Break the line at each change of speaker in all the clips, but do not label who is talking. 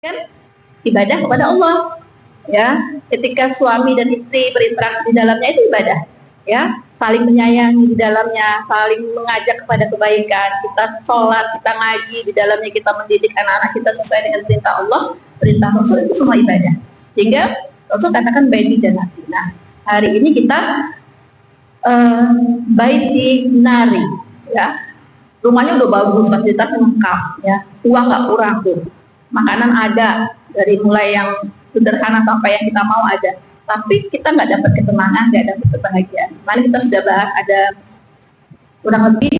kan ibadah kepada Allah, ya. Ketika suami dan istri berinteraksi di dalamnya itu ibadah, ya. Saling menyayangi di dalamnya, saling mengajak kepada kebaikan, kita sholat, kita ngaji di dalamnya, kita mendidik anak-anak kita sesuai dengan perintah Allah, perintah Rasul, itu semua ibadah. Sehingga Rasul katakan baiti jannati. Nah, hari ini kita baiti nari, ya. Rumahnya udah bagus, fasilitasnya lengkap, ya. Uang nggak kurang tuh, makanan ada, dari mulai yang sederhana sampai yang kita mau ada. Tapi kita nggak dapat ketenangan, nggak dapat kebahagiaan. Kemarin kita sudah bahas ada kurang lebih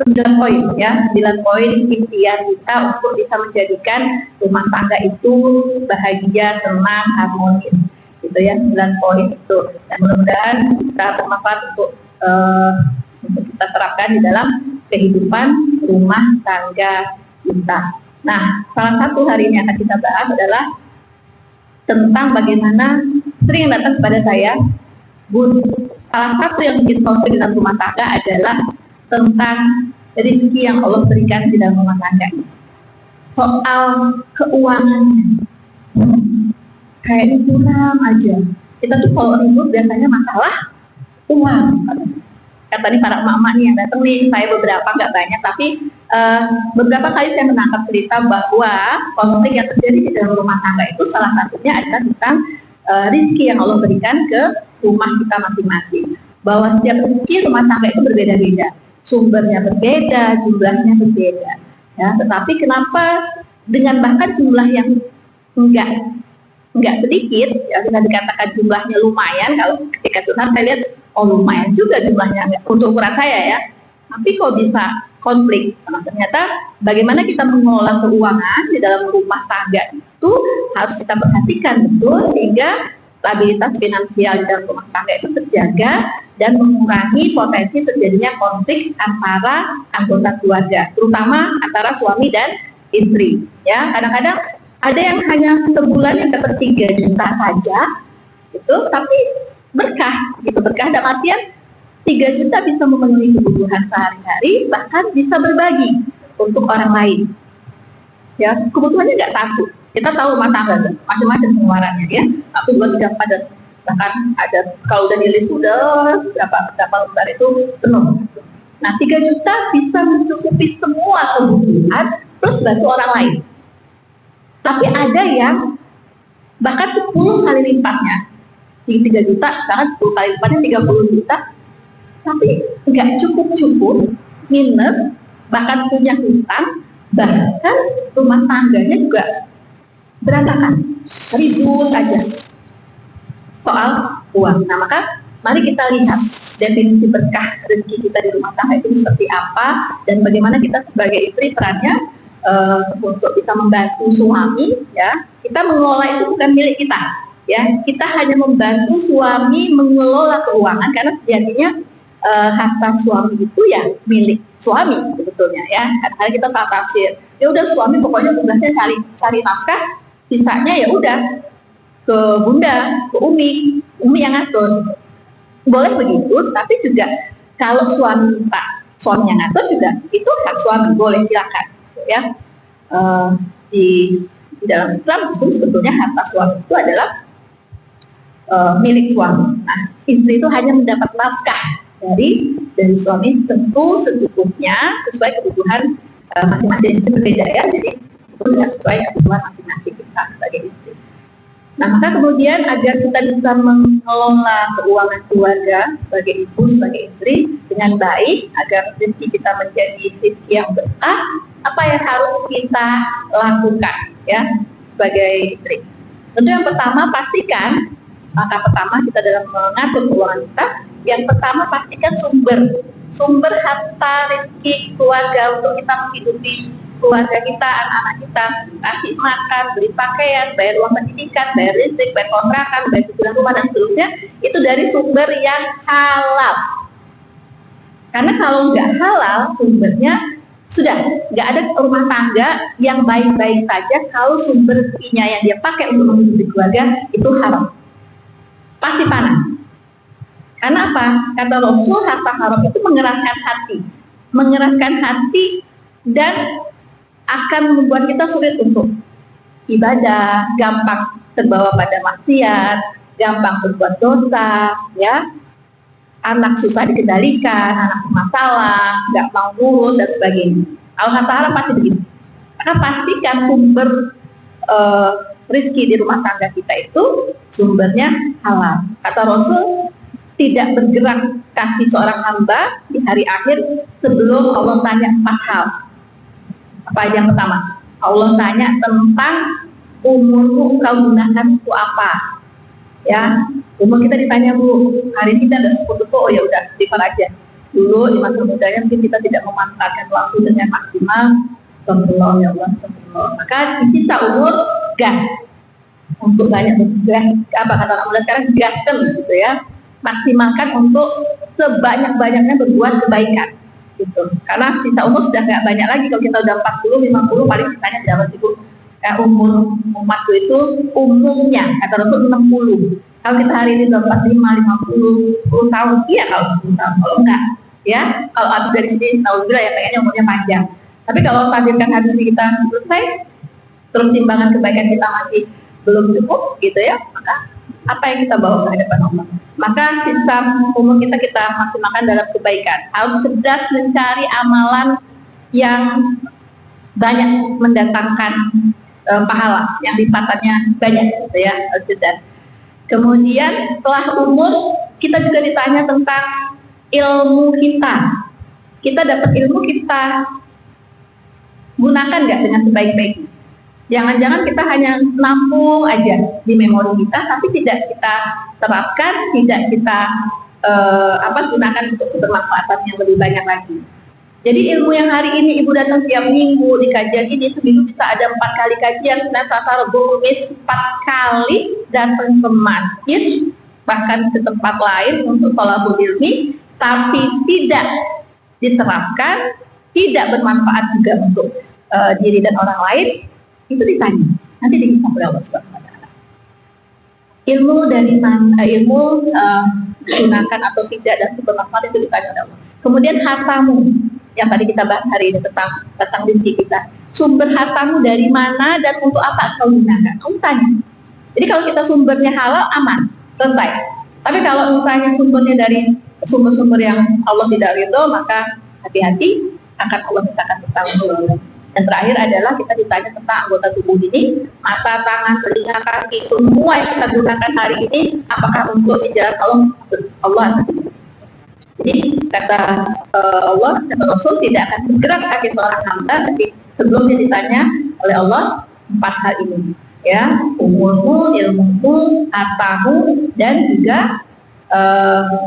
9 poin, ya, 9 poin impian kita untuk bisa menjadikan rumah tangga itu bahagia, tenang, harmonis, gitu ya, 9 poin itu. Dan mudah-mudahan kita bermanfaat untuk kita terapkan di dalam kehidupan rumah tangga kita. Nah, salah satu hari ini akan kita bahas adalah tentang bagaimana sering yang datang kepada saya, Bun, salah satu yang bikin konflik dalam rumah tangga adalah tentang rezeki yang Allah berikan di dalam rumah tangga. Soal keuangannya, kayaknya kurang aja. Kita tuh kalau ribut biasanya masalah uang. Kata nih para emak-emak nih yang datang nih, saya beberapa, nggak banyak, tapi beberapa kali saya menangkap cerita bahwa konflik yang terjadi di dalam rumah tangga itu salah satunya adalah tentang rezeki yang Allah berikan ke rumah kita masing-masing. Bahwa setiap rezeki rumah tangga itu berbeda-beda, sumbernya berbeda, jumlahnya berbeda. Ya, tetapi kenapa dengan bahkan jumlah yang enggak sedikit, ya, dengan dikatakan jumlahnya lumayan, kalau ketika Tuhan saya lihat, oh lumayan juga jumlahnya untuk ukuran saya, ya. Tapi kok bisa konflik? Karena ternyata bagaimana kita mengelola keuangan di dalam rumah tangga itu harus kita perhatikan betul, sehingga stabilitas finansial di dalam rumah tangga itu terjaga dan mengurangi potensi terjadinya konflik antara anggota keluarga, terutama antara suami dan istri. Ya, kadang-kadang ada yang hanya sebulan yang dapat 3 juta saja, itu tapi berkah, gitu. Berkah dalam artian 3 juta bisa memenuhi kebutuhan sehari-hari, bahkan bisa berbagi untuk orang lain. Ya, kebutuhannya nggak satu. Kita tahu rumah tangga macam-macam pengeluarannya, ya. Tapi buat tidak padat, bahkan ada kalau udah di list udah berapa lembar itu penuh. Nah, 3 juta bisa mencukupi semua kebutuhan plus bantu orang lain. Tapi ada yang bahkan 10 kali lipatnya. 3 juta, sekarang 10 kali lipatnya 30 juta, tapi nggak cukup-cukup, minus, bahkan punya hutang, bahkan rumah tangganya juga berantakan, ribut aja soal uang. Nah, maka mari kita lihat definisi berkah rezeki kita di rumah tangga itu seperti apa, dan bagaimana kita sebagai istri perannya untuk bisa membantu suami, ya. Kita mengelola itu bukan milik kita, ya. Kita hanya membantu suami mengelola keuangan, karena sejatinya harta suami itu ya milik suami sebetulnya, ya. Kadang-kadang kita salah tafsir, ya udah suami pokoknya tugasnya cari nafkah, sisanya ya udah ke bunda, ke umi yang ngatur. Boleh begitu, tapi juga kalau suami minta suami yang ngatur juga itu hak suami, boleh, silakan, ya. Di dalam Islam itu sebetulnya harta suami itu adalah milik suami. Nah, istri itu hanya mendapat nafkah dari suami, tentu secukupnya sesuai kebutuhan masing-masing. Itu berbeda, ya, jadi itu sesuai kebutuhan masing-masing kita sebagai istri. Nah, maka kemudian agar kita bisa mengelola keuangan keluarga sebagai ibu, sebagai istri dengan baik, agar rezeki kita menjadi rezeki yang berkah, apa yang harus kita lakukan, ya, sebagai istri? Tentu yang pertama, pastikan, maka pertama kita dalam mengatur keuangan kita, yang pertama pastikan sumber harta rezeki keluarga untuk kita menghidupi keluarga kita, anak-anak kita, kasih makan, beli pakaian, bayar uang pendidikan, bayar listrik, bayar kontrakan, bayar cicilan rumah dan seterusnya, itu dari sumber yang halal. Karena kalau nggak halal sumbernya, sudah nggak ada rumah tangga yang baik-baik saja kalau sumber rezekinya yang dia pakai untuk menghidupi keluarga itu haram, pasti panas. Karena apa? Kata Rasul, harta haram itu mengeraskan hati dan akan membuat kita sulit untuk ibadah, gampang terbawa pada maksiat, gampang berbuat dosa, ya, anak susah dikendalikan, anak masalah, nggak mau nurut dan sebagainya. Allah Taala pasti begitu. Maka pastikan sumber rezeki di rumah tangga kita itu sumbernya halal. Kata Rasul, tidak bergerak kaki seorang hamba di hari akhir sebelum Allah tanya 4 hal. Apa aja yang pertama? Allah tanya tentang umurmu kau gunakan untuk apa? Ya, umur kita ditanya, Bu, hari ini kita udah sepuh-sepuh, oh ya udah istighfar aja. Dulu di masa mudanya mungkin kita tidak memanfaatkan waktu dengan maksimal. Astagfirullah ya Allah, astagfirullah. Maka disisa umur gas untuk banyak bergas. Apa kata orang muda sekarang, gaskan gitu ya. Maksimalkan untuk sebanyak-banyaknya berbuat kebaikan gitu. Karena sisa umur sudah nggak banyak lagi. Kalau kita udah 40, 50 paling sisanya berapa sih, Bu? Umur umat itu umumnya kata Rasul 60. Kalau kita hari ini 45, 50, 10 tahun, iya kalau 10 tahun, kalau enggak, ya, kalau habis dari sini tahu juga ya kayaknya umurnya panjang. Tapi kalau takdirkan habis ini kita selesai, terus timbangan kebaikan kita masih belum cukup, gitu ya, maka apa yang kita bawa ke hadapan Allah? Maka sisa umur kita maksimalkan dalam kebaikan. Harus cerdas mencari amalan yang banyak mendatangkan pahala, yang lipatannya banyak, gitu ya, harus cerdas. Kemudian setelah umur kita juga ditanya tentang ilmu kita. Kita dapat ilmu, kita gunakan nggak dengan sebaik-baiknya? Jangan-jangan kita hanya nampung aja di memori kita, tapi tidak kita terapkan, tidak kita gunakan untuk kebermanfaatan yang lebih banyak lagi. Jadi ilmu yang hari ini Ibu datang tiap minggu di kajian ini, seminggu bisa ada 4 kali kajian, Senin, Selasa, Rabu, Kamis, 4 kali datang ke masjid, bahkan ke tempat lain untuk thalabul ilmi, tapi tidak diterapkan, tidak bermanfaat juga untuk diri dan orang lain, itu ditanya. Nanti dihisab oleh Allah Subhanahu wa Ta'ala. Ilmu dari mana, ilmu digunakan atau tidak dan bermanfaat itu ditanya oleh Allah. Kemudian hartamu, yang tadi kita bahas hari ini tentang rezeki kita. Sumber hartamu dari mana dan untuk apa kau gunakan? Kamu tanya. Jadi kalau kita sumbernya halal, aman, selesai. Tapi kalau misalnya sumbernya dari sumber-sumber yang Allah tidak ridho, maka hati-hati, akan Allah mintakan bertanggung. Dan terakhir adalah kita ditanya tentang anggota tubuh ini, mata, tangan, telinga, kaki, semua yang kita gunakan hari ini, apakah untuk di jalan Allah? Jadi kata Allah, kata Rasul, tidak akan bergerak kaki seorang hamba sebelum dia ditanya oleh Allah 4 hal ini, ya, umurmu, ilmumu, hartamu, dan juga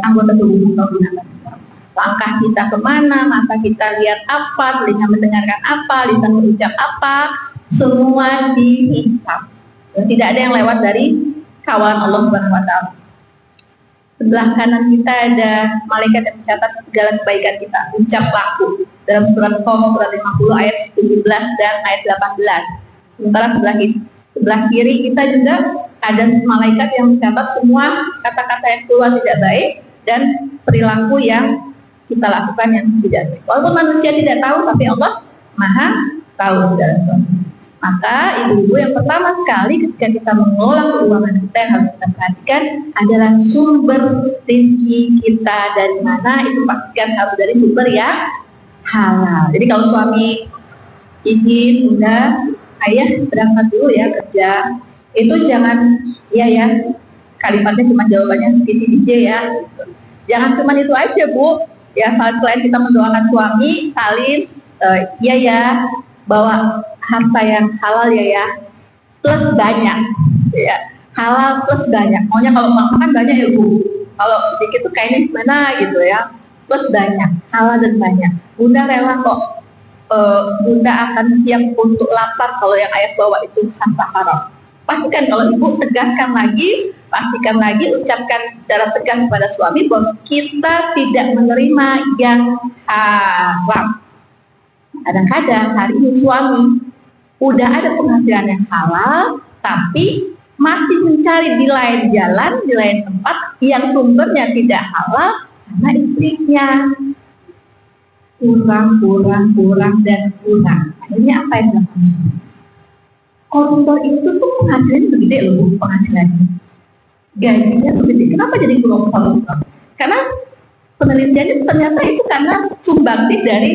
anggota tubuhmu kau gunakan. Langkah kita kemana, mata kita lihat apa, telinga mendengarkan apa, lisan mengucap apa, semua dihisab. Tidak ada yang lewat dari kawan Allah Subhanahu wa Ta'ala. Sebelah kanan kita ada malaikat yang mencatat segala kebaikan kita, ucap laku, dalam surat Qaf surat 50 ayat 17 dan ayat 18. Sementara sebelah kiri kita juga ada malaikat yang mencatat semua kata-kata yang keluar tidak baik dan perilaku yang kita lakukan yang tidak baik. Walaupun manusia tidak tahu, tapi Allah Maha tahu segala sesuatu. Maka ibu-ibu, yang pertama sekali ketika kita mengelola keuangan kita yang harus kita perhatikan adalah sumber rezeki kita dari mana. Itu pastikan harus dari sumber yang halal. Jadi kalau suami izin, udah ayah berangkat dulu ya kerja, itu jangan ya kalimatnya cuma jawabannya DJ ya. Jangan cuma itu aja, Bu. Ya, selain kita mendoakan suami, salim, ya, bawa harta yang halal ya, plus banyak, ya, halal plus banyak. Maunya kalau makan banyak ya, Bu. Kalau sedikit tuh kayaknya gimana gitu ya, plus banyak, halal dan banyak. Bunda rela kok, Bunda akan siap untuk lapar kalau yang ayah bawa itu harta haram. Pastikan, kalau ibu tegaskan lagi, pastikan lagi, ucapkan secara tegas kepada suami bahwa kita tidak menerima yang haram. Kadang-kadang hari ini suami udah ada penghasilan yang halal, tapi masih mencari di lain jalan, di lain tempat yang sumbernya tidak halal, karena istrinya kurang dan kurang. Akhirnya apa yang dilakukan? koruptor itu tuh penghasilannya tuh gede loh, penghasilannya. Gajinya tuh gede. Kenapa jadi koruptor? Karena penelitiannya ternyata itu karena sumbangsi dari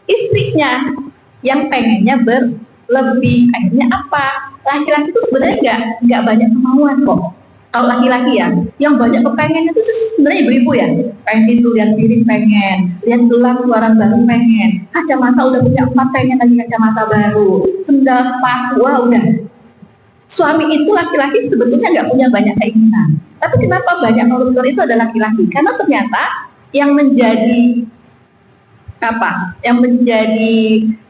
istrinya yang pengennya berlebih. Akhirnya apa? Laki-laki itu sebenarnya nggak banyak kemauan kok. Kalau laki-laki ya, yang banyak kepengen itu sebenarnya ibu-ibu ya. Pengen itu, lihat piring pengen, lihat gelang keluaran baru pengen, kacamata udah punya 4 pengen lagi kacamata baru, sendal sepatu, wah udah. Suami itu laki-laki sebetulnya nggak punya banyak keinginan. Tapi kenapa banyak koruptor itu adalah laki-laki? Karena ternyata yang menjadi apa? Yang menjadi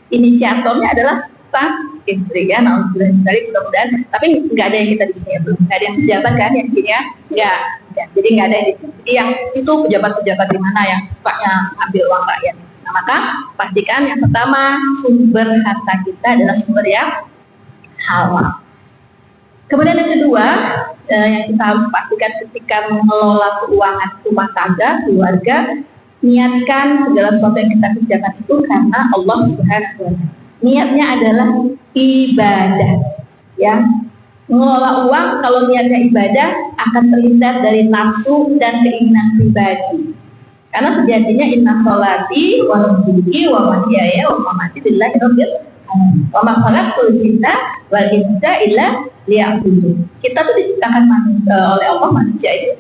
inisiatornya adalah sang istri ya. Nah, mudah-mudahan. Tapi nggak ada yang kita di sini ya, belum. Nggak ada yang pejabat kan yang di sini ya? Nggak. Jadi nggak ada yang di sini. Jadi yang itu pejabat-pejabat di mana yang sukanya ambil uang rakyat. Nah, maka pastikan yang pertama sumber harta kita adalah sumber yang halal. Kemudian yang kedua yang kita harus pastikan ketika mengelola keuangan rumah tangga, keluarga, niatkan segala sesuatu yang kita kerjakan itu karena Allah Subhanahu wa Ta'ala. Niatnya adalah ibadah, ya. Mengelola uang kalau niatnya ibadah akan terhindar dari nafsu dan keinginan pribadi. Karena sejatinya inna sholati wa nusuki wa mahyaya wa mamati lillahi rabbil alamin. Wa ma khalaqtul jinna wal insa illa liya'budun. Kita tuh diciptakan oleh Allah, manusia itu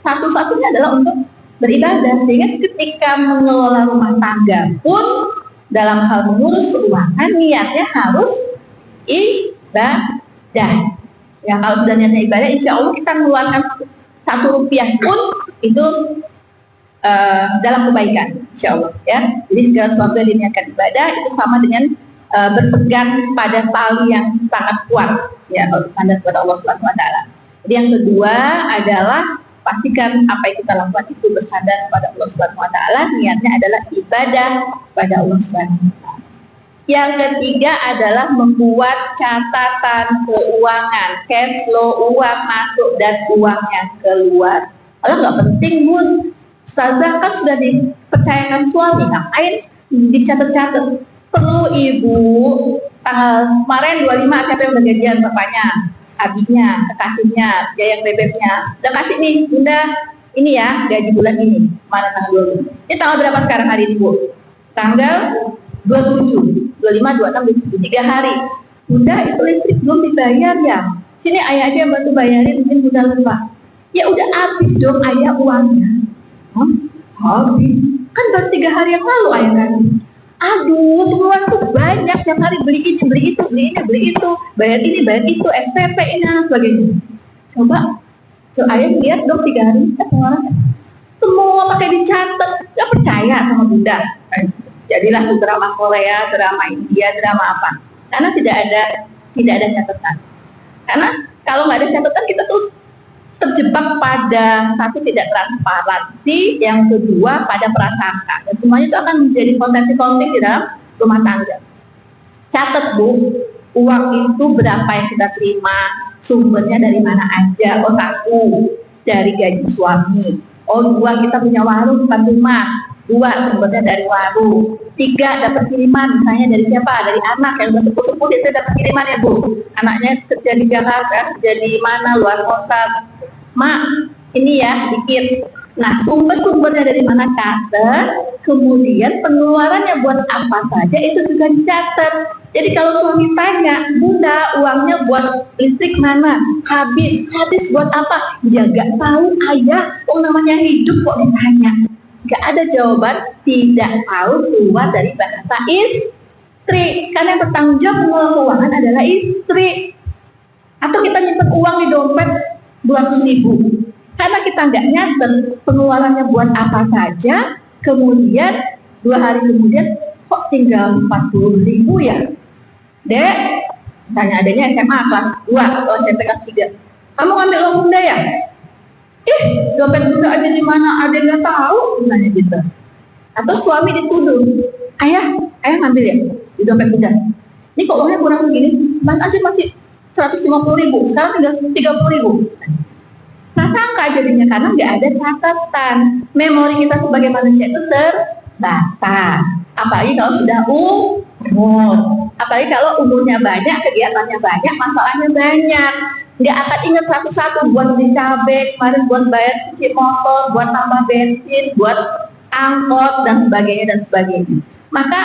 satu-satunya adalah untuk beribadah. Sehingga ketika mengelola rumah tangga pun dalam hal mengurus keuangan niatnya harus ibadah. Ya, kalau sudah niatnya ibadah, insya Allah kita mengeluarkan 1 rupiah pun itu dalam kebaikan, insya Allah. Ya, jadi segala sesuatu yang diniatkan ibadah itu sama dengan berpegang pada tali yang sangat kuat, ya, tanda kepada Allah Subhanahu wa Ta'ala. Jadi yang kedua adalah pastikan apa yang kita lakukan itu bersandar kepada Allah Subhanahu wa Ta'ala, niatnya adalah ibadah pada Allah Subhanahu wa Ta'ala. Yang ketiga adalah membuat catatan keuangan, cash flow, uang masuk dan uang yang keluar. Kalau nggak penting Bun, Ustazah kan sudah dipercayakan suami, ngapain dicatat-catat? Perlu ibu, tanggal kemarin 25 siapa yang udah gajian bapaknya, abinya, kekasihnya, biaya bebeknya, udah kasih nih bunda, ini ya gaji bulan ini, mana tanggal 20. Ini tanggal berapa sekarang hari ini Bu? Tanggal 27, 25, 26, 27, 3 hari. Bunda itu listrik belum dibayar ya, sini ayah aja yang bantu bayarin, mungkin bunda lupa. Ya udah habis dong ayah uangnya. Habis, kan baru 3 hari yang lalu ayah kan. Aduh, pengeluaran tuh banyak, tiap hari beli ini, beli itu, beli ini, beli itu, bayar ini, bayar itu, SPP ini dan sebagainya. Coba, ayah lihat dong 3 hari pengeluaran semua pakai dicatat, nggak percaya sama bunda. Jadilah tuh drama Korea, drama India, drama apa? Karena tidak ada catatan. Karena kalau nggak ada catatan kita tuh terjebak pada satu tidak transparansi, yang kedua pada prasangka, dan semuanya itu akan menjadi potensi konflik di dalam rumah tangga. Catat Bu, uang itu berapa yang kita terima, sumbernya dari mana aja. Oh 1, dari gaji suami. Oh 2, kita punya warung bukan rumah. 2, sumbernya dari warung. 3, dapat kiriman, misalnya dari siapa? Dari anak yang udah sepuh-sepuh itu dapat kiriman ya Bu. Anaknya kerja di Jakarta, kerja di mana, luar kota. Mak, ini ya dikit. Nah, sumber-sumbernya dari mana catat, kemudian pengeluarannya buat apa saja itu juga dicatat. Jadi kalau suami tanya, bunda uangnya buat listrik mana? Habis buat apa? Ya gak tahu ayah, namanya hidup kok ditanya. Gak ada jawaban, tidak tahu keluar dari bahasa istri. Karena yang bertanggung jawab mengelola keuangan adalah istri. Atau kita nyimpen uang di dompet 200.000, karena kita nggak nyatet pengeluarannya buat apa saja, kemudian 2 hari kemudian kok tinggal 40.000 ya Dek, tanya adanya SMA kelas 2 atau SMP kelas 3, kamu ngambil uang bunda ya? Dompet bunda aja di mana ada nggak tahu, nanya gitu. Atau suami dituduh, ayah ngambil ya di dompet bunda, ini kok uangnya kurang segini, mana aja masih 150.000, sekarang tinggal 30.000. Prasangka jadinya karena nggak ada catatan. Memori kita sebagai manusia itu terbatas. Apalagi kalau sudah umur. Apalagi kalau umurnya banyak, kegiatannya banyak, masalahnya banyak. Nggak akan ingat satu-satu, buat beli cabai, kemarin buat bayar cuci motor, buat tambah bensin, buat angkot, dan sebagainya, dan sebagainya. Maka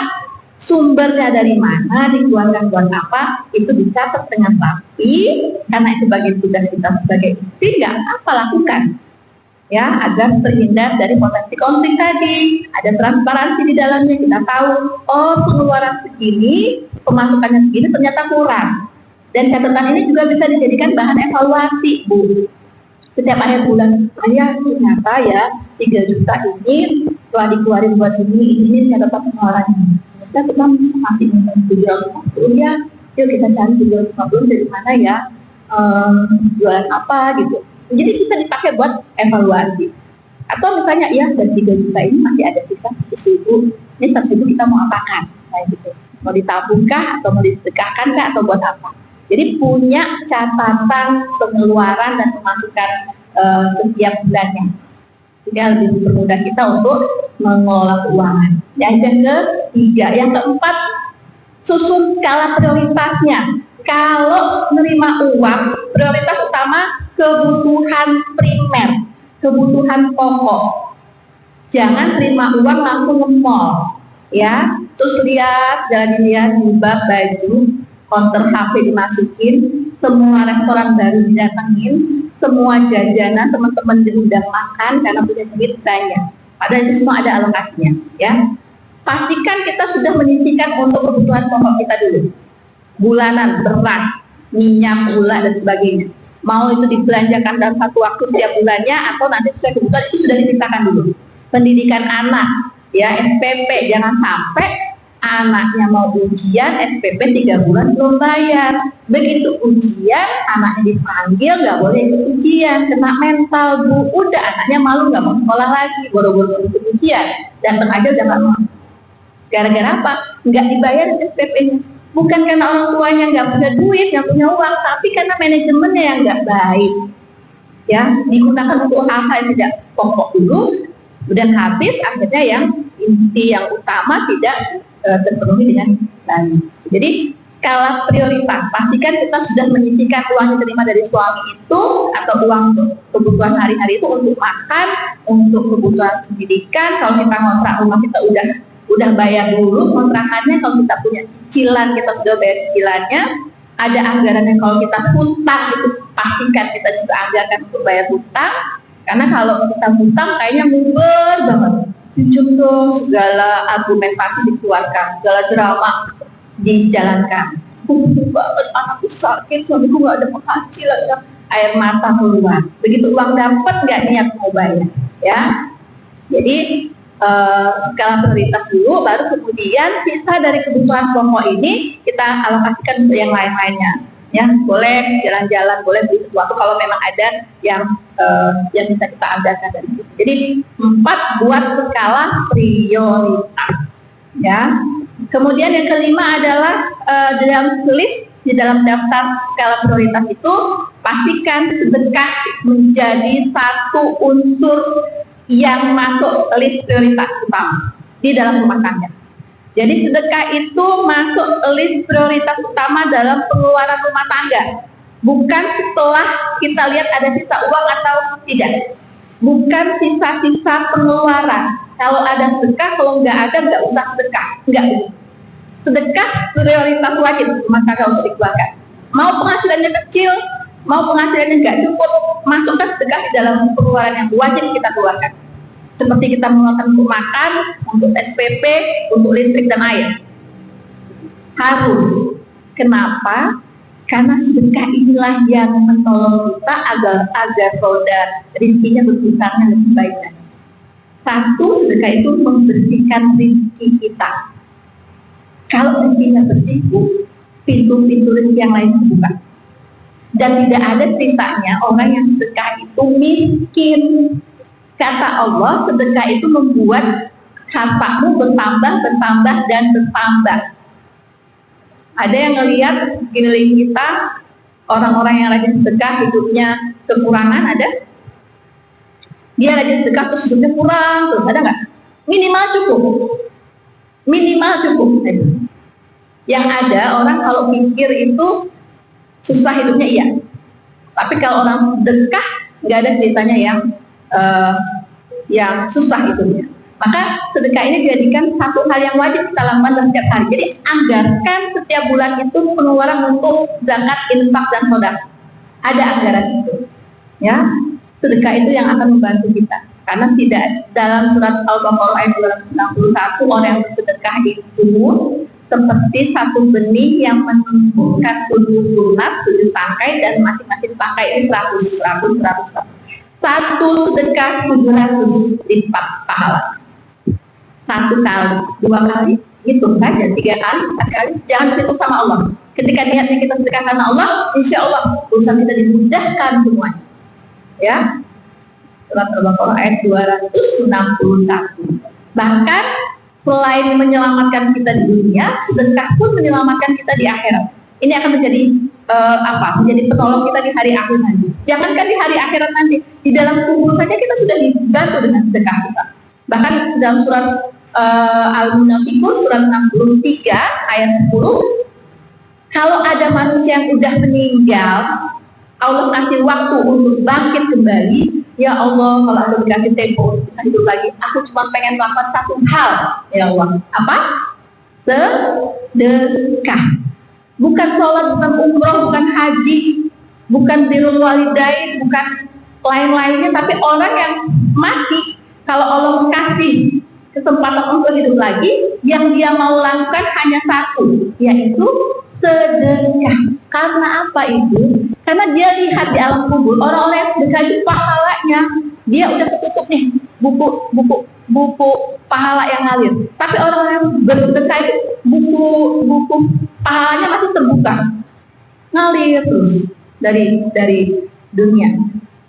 sumbernya dari mana, dikeluarkan buat apa, itu dicatat dengan rapi, karena itu bagian tugas kita sebagai istri, nggak apa lakukan. Ya, agar terhindar dari potensi konflik tadi. Ada transparansi di dalamnya, kita tahu, oh pengeluaran segini, pemasukannya segini, ternyata kurang. Dan catatan ini juga bisa dijadikan bahan evaluasi, Bu. Setiap akhir bulan, saya ternyata ya 3 juta ini telah dikeluarin buat ini catatan pengeluarannya. Kita masih ingin 750 ya, yuk kita cari 750 dari mana ya, jualan apa gitu. Jadi bisa dipakai buat evaluasi. Atau misalnya ya dari 3 juta ini masih ada sisa 100.000, ini 100.000 kita mau apakan, kayak gitu. Mau ditabungkah atau mau disedekahkan kah atau buat apa? Jadi punya catatan pengeluaran dan pemasukan setiap bulannya. Sehingga lebih mempermudah kita untuk mengelola keuangan. Yang ketiga, yang keempat, susun skala prioritasnya. Kalau menerima uang, prioritas utama kebutuhan primer, kebutuhan pokok. Jangan terima uang langsung nge-mall, ya. Terus lihat, jangan dilihat jilbab, baju, konter HP dimasukin, semua restoran baru didatengin, semua jajanan teman-teman diundang makan karena punya duit banyak. Padahal itu semua ada alokasinya, ya. Pastikan kita sudah menyisihkan untuk kebutuhan pokok kita dulu. Bulanan, beras, minyak, gula, dan sebagainya. Mau itu dibelanjakan dalam satu waktu setiap bulannya atau nanti sudah kebutuhan, itu sudah dipisahkan dulu. Pendidikan anak, ya, SPP, jangan sampai anaknya mau ujian, SPP 3 bulan belum bayar. Begitu ujian, anaknya dipanggil, nggak boleh ikut ujian, kena mental, Bu. Udah, anaknya malu, nggak mau sekolah lagi, boro-boro ikut ujian, datang aja udah nggak mau. Gara-gara apa? Nggak dibayar SPP-nya. Bukan karena orang tuanya nggak punya duit, nggak punya uang, tapi karena manajemennya yang nggak baik. Ya, digunakan untuk hal-hal yang tidak pokok dulu, kemudian habis, akhirnya yang inti, yang utama tidak terpenuhi dengan baik. Jadi skala prioritas, pastikan kita sudah menyisihkan uang yang diterima dari suami itu atau uang untuk kebutuhan hari-hari itu untuk makan, untuk kebutuhan pendidikan. Kalau kita ngontrak rumah, kita udah bayar dulu kontrakannya. Kalau kita punya cicilan, kita sudah bayar cicilannya. Ada anggaran yang kalau kita hutang, itu pastikan kita juga anggarkan untuk bayar hutang. Karena kalau kita hutang kayaknya nguber banget, pinjam dong, segala argumentasi dikeluarkan, segala drama dijalankan. Banget, anakku sakit, suamiku nggak ada penghasilan, air mata keluar. Begitu uang dapat, nggak niat mau bayar, ya. Jadi skala prioritas dulu, baru kemudian sisa dari kebutuhan pokok ini kita alokasikan untuk yang lain-lainnya. Ya, boleh jalan-jalan, boleh beli sesuatu kalau memang ada yang bisa kita anggarkan dari situ. Jadi 4, buat skala prioritas. Ya. Kemudian yang kelima adalah dalam list, di dalam daftar skala prioritas itu pastikan sedekah menjadi satu unsur yang masuk list prioritas utama di dalam rumah tangga. Jadi sedekah itu masuk list prioritas utama dalam pengeluaran rumah tangga. Bukan setelah kita lihat ada sisa uang atau tidak. Bukan sisa-sisa pengeluaran. Kalau ada sedekah, kalau nggak ada nggak usah sedekah. Nggak. Sedekah prioritas wajib rumah tangga untuk dikeluarkan. Mau penghasilannya kecil, mau penghasilannya nggak cukup, masukkan sedekah di dalam pengeluaran yang wajib kita keluarkan. Seperti kita mengeluarkan untuk makan, untuk SPP, untuk listrik dan air. Harus. Kenapa? Karena sedekah inilah yang menolong kita agar roda rizkinya berputarnya lebih baik. Satu, sedekah itu membersihkan rizki kita. Kalau rizkinya bersih, pintu-pintu rizki yang lain terbuka. Dan tidak ada ceritanya orang yang sedekah itu miskin. Kata Allah, sedekah itu membuat hartamu bertambah, bertambah, dan bertambah. Ada yang ngelihat sekeliling kita, orang-orang yang rajin sedekah hidupnya kekurangan, ada? Dia rajin sedekah terus hidupnya kurang, terus ada nggak? Minimal cukup. Minimal cukup. Yang ada orang kalau pikir itu susah hidupnya, iya. Tapi kalau orang sedekah nggak ada ceritanya yang susah hidupnya. Maka sedekah ini dijadikan satu hal yang wajib kita lakukan dalam setiap hari. Jadi anggarkan setiap bulan itu pengeluaran untuk zakat, infak, dan sedekah. Ada anggaran itu, ya. Sedekah itu yang akan membantu kita. Karena tidak dalam surat Al-Baqarah ayat 261, orang yang bersedekah itu seperti satu benih yang menumbuhkan 7 tunas, 7 tangkai, dan masing-masing tangkai ini 100. Satu sedekah 700 lipat pahala. 1 kali, 2 kali, hitung saja, 3 kali, 4 kali. Jangan hitung sama Allah. Ketika niatnya kita sedekah karena Allah, insya Allah urusan kita dimudahkan semuanya. Ya, surat Al-Baqarah ayat 261. Bahkan selain menyelamatkan kita di dunia, sedekah pun menyelamatkan kita di akhirat. Ini akan menjadi menjadi penolong kita di hari akhir nanti. Jangankan di hari akhirat nanti, di dalam kubur saja kita sudah dibantu dengan sedekah kita. Bahkan dalam surat Al-Munafiqun surat 63 ayat 10, kalau ada manusia yang sudah meninggal, Allah kasih waktu untuk bangkit kembali. Ya Allah, kalau aku dikasih tempo untuk bisa hidup lagi, aku cuma pengen melakukan satu hal, ya Allah. Apa? Sedekah. Bukan sholat, bukan umroh, bukan haji, bukan birrul walidain, bukan lain-lainnya, tapi orang yang mati, kalau Allah kasih kesempatan untuk hidup lagi, yang dia mau lakukan hanya satu, yaitu sedekah. Karena apa itu? Karena dia lihat di alam kubur orang-orang yang sedekah itu pahalanya dia udah ketutup nih, buku pahala yang ngalir. Tapi orang yang bersedekah itu buku pahalanya masih terbuka, ngalir terus dari dunia,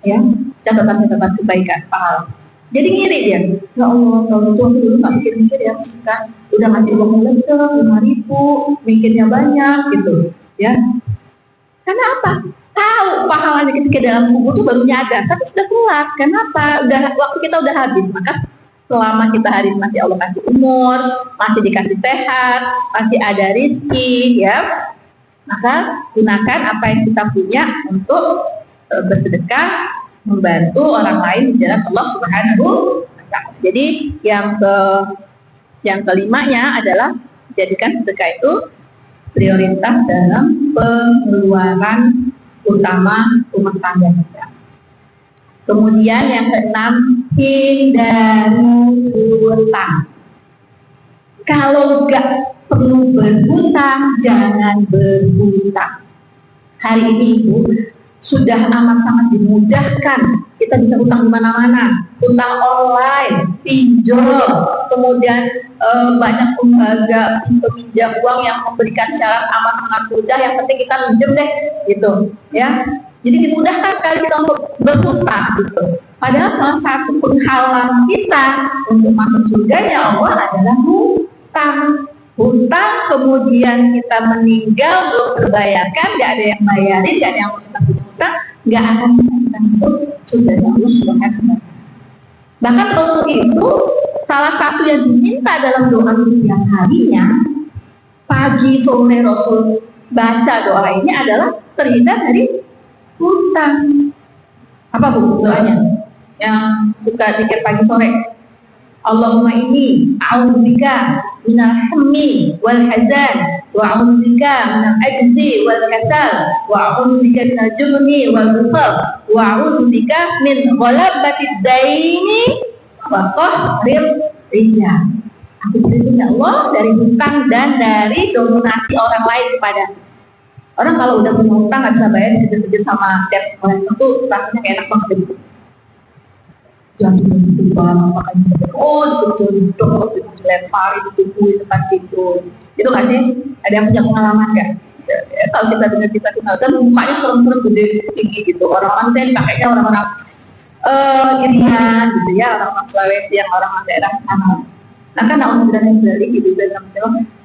ya, catatan kebaikan pahala. Jadi ngiri dia, ya Allah, kalau aku dulu nggak mikir-mikir ya, kan udah ngasih uang lecek 5.000, mikirnya banyak gitu, ya. Karena apa? Tahu pahalanya ketika dalam kubur itu baru nyadar, tapi sudah keluar. Kenapa? Waktu kita udah habis. Maka selama kita hari ini masih Allah kasih umur, masih dikasih sehat, masih ada rezeki, ya, maka gunakan apa yang kita punya untuk bersedekah, membantu orang lain di jalan Allah Subhanahu wa Ta'ala. Jadi yang kelimanya adalah jadikan sedekah itu prioritas dalam pengeluaran utama rumah tangga kita. Kemudian yang keenam, hindari hutang. Kalau nggak perlu berhutang, jangan berhutang. Hari ini Ibu sudah amat sangat dimudahkan. Kita bisa hutang di mana-mana, hutang online, pinjol, kemudian banyak lembaga peminjam uang yang memberikan syarat amat sangat mudah. Yang penting kita minjem deh, gitu, ya. Jadi dimudahkan sekali kita untuk berhutang, gitu. Padahal salah satu penghalang kita untuk masuk surganya Allah adalah hutang. Hutang kemudian kita meninggal belum terbayarkan, nggak ada yang bayarin, nggak ada yang hutang, nggak akan kita masuk surganya Allah Subhanahu wa Ta'ala. Bahkan Rasul itu salah satu yang diminta dalam doa setiap harinya, pagi sore Rasul baca doa ini adalah terhindar dari hutang. Apa Bu doanya? Yang suka zikir pagi sore. Allahumma inni a'udzubika minal hammi wal hazan wa a'udzubika minal ajzi wal kasal wa a'udzubika minal jubni wal bukhal wa a'udzubika min ghalabatid daini wa qahril rijal. Aku berlindung ya Allah dari hutang dan dari dominasi orang lain kepada orang. Kalau udah punya hutang nggak bisa bayar, kejar-kejar sama debt collector itu rasanya kayak enak banget gitu. Jangan gitu banget, makanya dilempari, ditubuhi tempat tidur. Itu nggak sih? Ada yang punya pengalaman nggak? Ya, kalau kita dengar kita dan mukanya serem-serem gede tinggi gitu. Orang-orang teh pakainya orang-orang Irian gitu ya, orang-orang Sulawesi, yang orang-orang daerah sana. Nah kan untuk dari gitu dan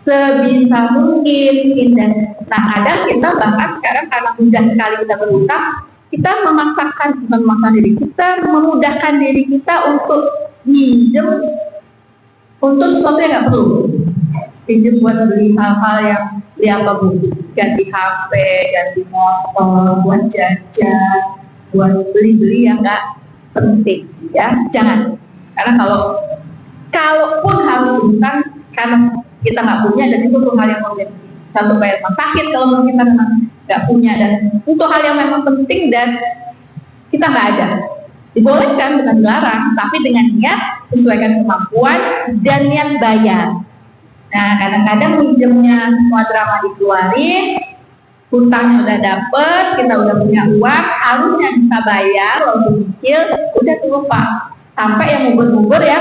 sebisa mungkin hindar. Nah kadang kita bahkan sekarang karena mudah sekali kita berhutang, kita memaksakan diri kita, memudahkan diri kita untuk minjem untuk sesuatu yang nggak perlu. pinjam buat beli hal-hal yang beli apa bu? Ganti HP, ganti motor, buat jajan, buat beli-beli yang nggak penting, ya jangan. Karena kalaupun harus utang karena kita nggak punya dan itu untuk hal yang urgent, satu bayar rumah sakit kalau kita memang nggak punya dan untuk hal yang memang penting dan kita nggak ada, dibolehkan bukan dilarang, tapi dengan niat sesuaikan kemampuan dan niat bayar. Nah kadang-kadang minjemnya semua drama dikeluarin, hutangnya udah dapet, kita udah punya uang, harusnya bisa bayar walaupun kecil, udah tuh lupa sampai yang ngubur-ngubur ya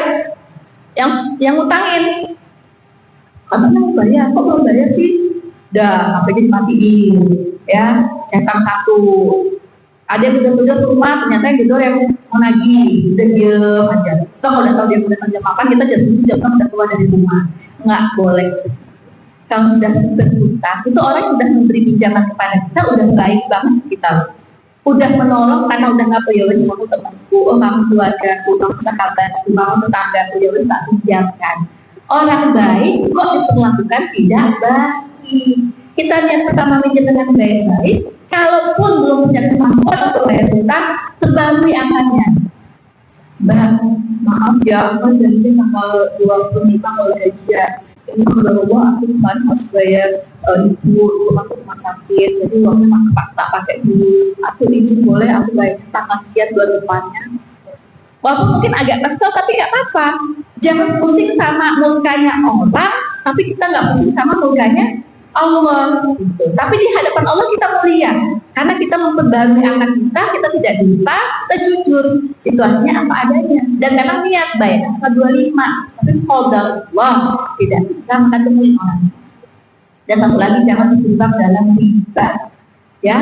yang utangin katanya mau bayar, kok belum bayar sih, udah HP dimatiin ya, centang satu. Ada yang gedor-gedor rumah, ternyata yang gedor yang mau nagih, udah diem aja. Toh udah tahu dia udah jam makan, kita jam udah keluar dari rumah. Nggak boleh. Kalau sudah berhutang, itu orang yang sudah memberi pinjaman kepada kita udah baik banget kita. Udah menolong karena udah nggak ya wes kamu temanku, kamu keluarga, kamu sahabat, kamu tetangga, ya wes tak pinjamkan. Orang baik kok diperlakukan tidak baik. Kita lihat pertama pinjam dengan baik-baik. Kalaupun belum punya kemampuan untuk bayar hutang, terbantu angkanya. Mbak, maaf ya, aku janji tanggal 25 kalau aja. Ini kalau aku kemarin harus bayar ibu masuk rumah sakit, jadi uangnya tak pakai dulu. Aku izin boleh aku bayar tanggal sekian bulan depannya. Walaupun mungkin agak kesel tapi nggak apa-apa. Jangan pusing sama mukanya orang, tapi kita nggak pusing sama mukanya Allah. Gitu. Tapi di hadapan Allah kita mulia, karena kita memperbarui akal kita tidak dusta, kita jujur, situasinya apa adanya. Dan memang niat bayar apa 25, tapi qadar Allah tidak bisa mengatasi orang. Dan satu lagi jangan terjebak dalam riba, ya.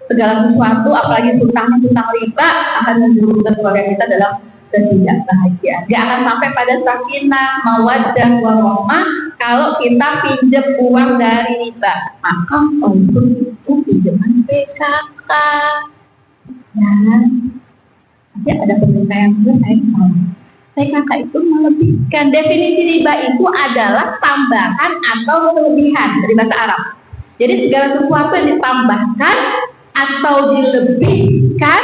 Segala sesuatu, apalagi hutang riba akan menjerumuskan keluarga kita dalam ketidakbahagiaan. Gak akan sampai pada sakinah, mawaddah, warahmah kalau kita pinjam uang dari riba. Maka untuk itu pinjaman PKK. Ya, nanti ada pemberitaan juga saya tahu. PKK itu melebihkan. Definisi riba itu adalah tambahan atau kelebihan dari bahasa Arab. Jadi segala sesuatu yang ditambahkan atau dilebihkan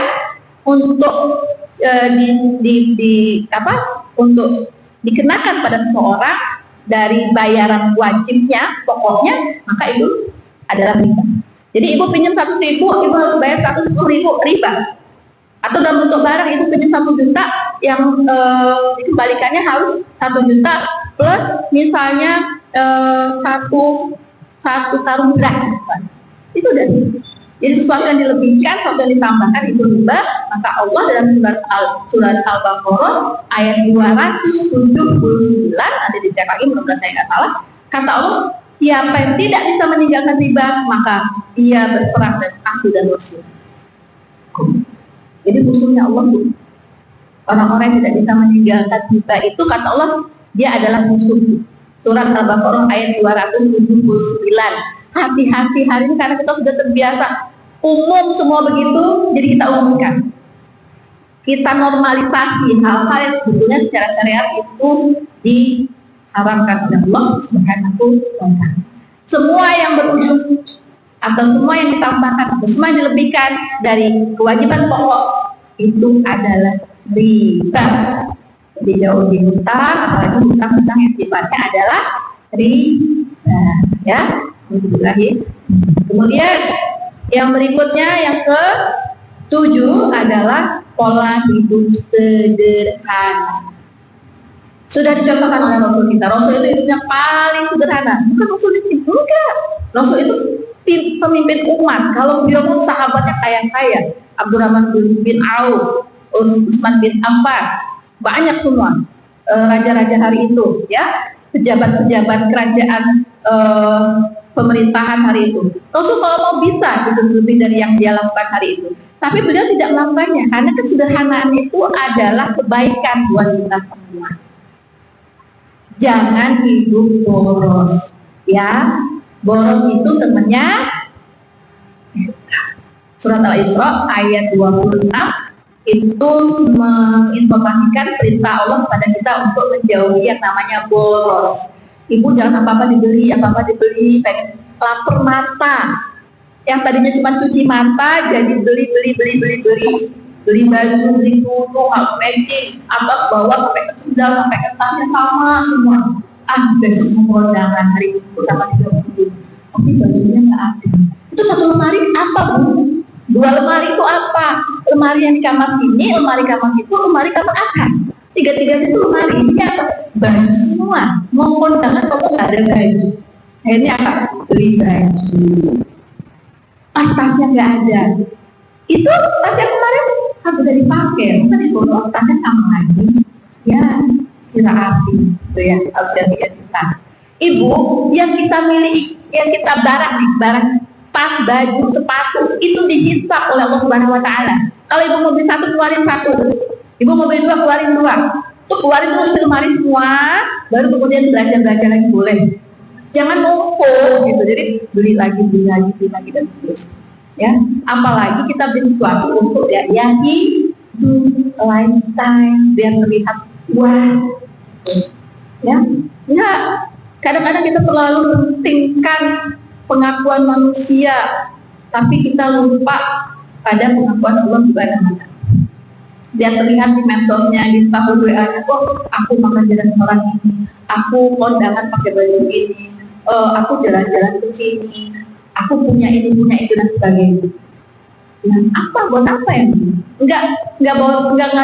untuk untuk dikenakan pada seseorang dari bayaran wajibnya pokoknya, maka itu adalah riba. Jadi ibu pinjam 1.000, ibu harus bayar 110.000 riba. Atau dalam bentuk barang ibu pinjam 1 juta, yang dikembalikannya harus 1 juta plus misalnya satu karung beras. Itu dari. Jadi sesuatu yang dilebihkan, sesuatu yang ditambahkan itu riba. Maka Allah dalam surat Al-Baqarah ayat 279, nanti dicek lagi mudah-mudahan saya nggak salah, kata Allah, siapa yang tidak bisa meninggalkan riba maka dia berperang dengan aku dan Rasul. Jadi musuhnya Allah itu orang-orang yang tidak bisa meninggalkan riba, itu kata Allah dia adalah musuh. Surat Al-Baqarah ayat 279. Hati-hati hari ini karena kita sudah terbiasa umum semua begitu, jadi kita umumkan, kita normalisasi hal-hal yang sebetulnya secara syariat itu diharamkan oleh Allah Subhanahu wa Ta'ala. Semua yang berujung atau semua yang ditambahkan atau semua yang dilebihkan dari kewajiban pokok itu adalah riba. Jadi jauh di hutang, apalagi hutang-hutang yang sifatnya adalah riba, ya. Kemudian yang berikutnya yang ke-7 adalah pola hidup sederhana. Sudah dicontohkan oleh Rasul kita. Rasul itu hidupnya paling sederhana. Bukan Rasul itu enggak. Rasul itu pemimpin umat. Kalau beliau pun sahabatnya kaya-kaya, Abdurrahman bin Auf, Utsman bin Affan, banyak semua raja-raja hari itu, ya, pejabat-pejabat kerajaan pemerintahan hari itu. Rasul kalau mau bisa hidup lebih dari yang dia lakukan hari itu. Tapi beliau tidak melakukannya karena kesederhanaan itu adalah kebaikan buat kita semua. Jangan hidup boros, ya. Boros itu temannya Surat Al-Isra ayat 26 itu menginformasikan perintah Allah kepada kita untuk menjauhi yang namanya boros. Ibu jangan apa-apa dibeli, pengen lapar mata. Yang tadinya cuma cuci mata jadi beli, beli baju, beli kerudung, harus matching, abang bawa sampai ke sendal, sampai ke tasnya sama semua. Besok mau kondangan hari itu sama 30, tapi bajunya nggak ada. Itu satu lemari apa, Bu? Dua lemari itu apa? Lemari yang di kamar sini, lemari kamar itu, lemari kamar atas. Tiga-tiganya itu lemari ini apa? Baju semua. Mau kondangan kok nggak ada baju. Akhirnya apa? Beli baju. Tasnya nggak ada. Itu tasnya kemarin udah dipakai, masa diborong tasnya sama lagi. Ya, kira api. Itu ya, harus lihat kita. Ibu, yang kita miliki, yang kita barang tas, baju, sepatu, itu dihisab oleh Allah Subhanahu Wa Taala. Kalau ibu mau beli satu, keluarin satu. Ibu mau beli dua, keluarin dua. Tuh keluarin dulu di lemari semua, baru kemudian belanja lagi boleh. Jangan numpuk gitu. Jadi beli lagi dan terus. Ya, apalagi kita beli sesuatu untuk yang hidup, lifestyle, biar terlihat wah. Ya, kadang-kadang kita terlalu pentingkan pengakuan manusia, tapi kita lupa pada pengakuan Allah Subhanahu wa Ta'ala. Biar terlihat di medsosnya, di status WA-nya, aku makan jalan orang ini, aku kondangan pakai baju ini, aku jalan-jalan ke sini, aku punya ini dan sebagainya. Nah, buat apa ya? Enggak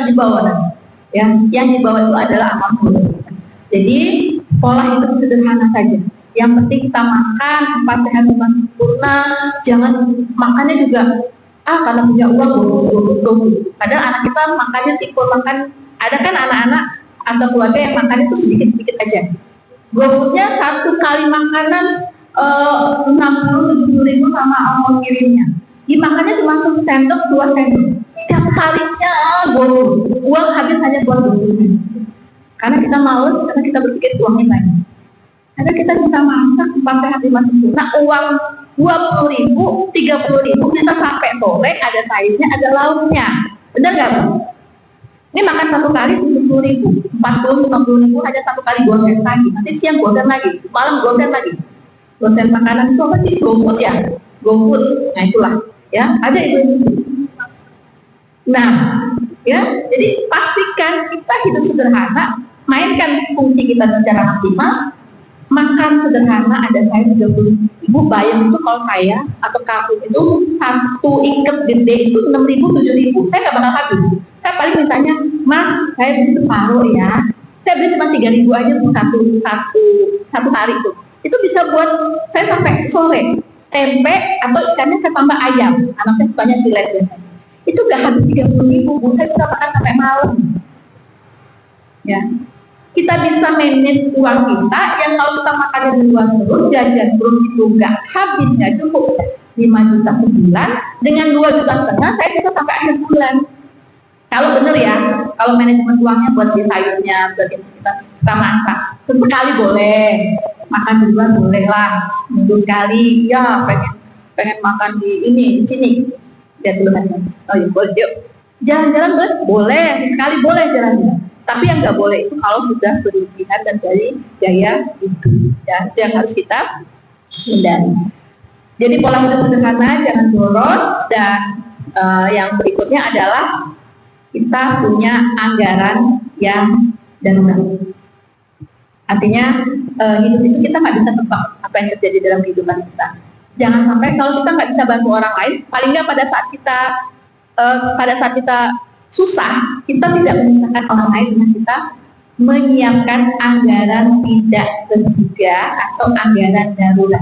dibawa. Ya, yang dibawa itu adalah amal soleh. Jadi pola hidup sederhana saja. Yang penting kita makan 4 sehat 5 sempurna. Jangan makannya juga karena punya uang goblok. Padahal anak kita makannya tipe makan. Ada kan anak-anak atau keluarga yang makannya itu sedikit-sedikit aja. Gobloknya satu kali makanan 60-70 ribu sama ongkos kirimnya. Dimakannya cuma sendok 2 sendok. Tiap harinya goblok. Uang habis hanya buat goblok. Karena kita males, karena kita berpikir uangnya banyak. Ada kita bisa masak 4 sehat 5 sempurna, uang 20 ribu, 30 ribu, bisa sampai sore, ada sayurnya, ada lauknya. Benar nggak, Bu? Ini makan satu kali 70 ribu, 40-50 ribu hanya satu kali gosen lagi. Nanti siang gosen lagi, malam gosen lagi. Gosen makanan itu apa sih? GoFood ya? GoFood, nah itulah. Ya, ada itu. Nah, ya, jadi pastikan kita hidup sederhana, mainkan fungsi kita secara maksimal. Makan sederhana, ada saya 30 ribu, bayang itu kalau saya atau kamu itu satu ikat gede itu 6 ribu, 7 ribu, saya nggak bakal habis. Saya paling mintanya, Mas, saya beli separuh ya, saya beli cuma 3 ribu aja untuk satu hari itu. Itu bisa buat saya sampai sore. Tempe atau ikannya saya tambah ayam, anaknya sukanya filet biasanya. Itu nggak habis 30 ribu, saya bisa makan sampai malam. Ya. Kita bisa manage uang kita yang kalau kita makannya di luar terus, jajan terus itu nggak habis, nggak cukup 5 juta sebulan, dengan 2,5 juta saya bisa sampai akhir bulan. Kalau bener ya, kalau manajemen uangnya buat di sayurnya, buat kita masak, sekali boleh, makan di luar boleh lah, minggu sekali, ya pengen makan di sini, lihat dulu aja. Oh ya boleh, yuk jalan-jalan boleh, sekali boleh jalan-jalan. Tapi yang nggak boleh itu kalau sudah berlebihan dan dari gaya hidup, ya, itu yang harus kita hindari. Jadi pola hidup sederhana, jangan boros, dan yang berikutnya adalah kita punya anggaran yang darurat. Artinya hidup itu kita nggak bisa tebak apa yang terjadi dalam kehidupan kita. Jangan sampai kalau kita nggak bisa bantu orang lain, paling nggak pada saat kita susah, kita tidak menyusahkan orang lain dengan kita menyiapkan anggaran tidak terduga atau anggaran darurat.